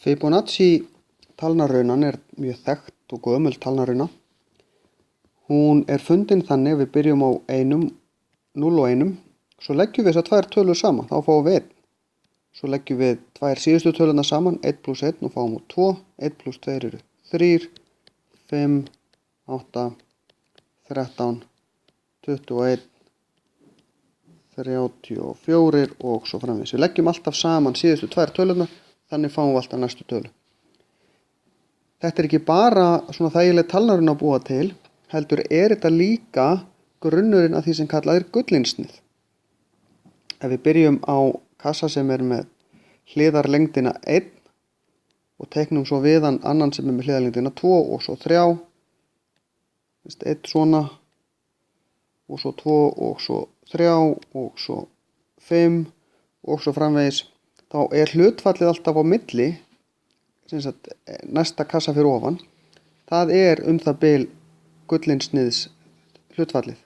Fibonacci talnarunan er mjög þekkt og gömul talnaruna. Hún er fundin þannig að við byrjum á 1, 0 og 1, svo leggjum við þessar tvær tölur saman, þá fáum við 1. Svo leggjum við tvær síðustu tölurnar saman, 1 plus 1 og fáum út 2, 1 plus 2 eru 3, 5, 8, 13, 21, 34 og svo framvegis. Við leggjum alltaf saman síðustu tvær tölurnar, þannig fáum við alltaf næstu tölu. Þetta er ekki bara svona þægileg talnaruna að búa til, heldur er þetta líka grunnurinn að því sem kallað er gullinsnið. Ef við byrjum á kassa sem er með hliðarlengdina 1 og teiknum svo við hann annan sem er með hliðarlengdina 2 og svo 3, 1 svona og svo 2 og svo 3 og svo 5 og svo framvegis, þá er hlutfallið alltaf á milli, sem sagt næsta kassa fyrir ofan, það er það bil gullinsniðs hlutfallið.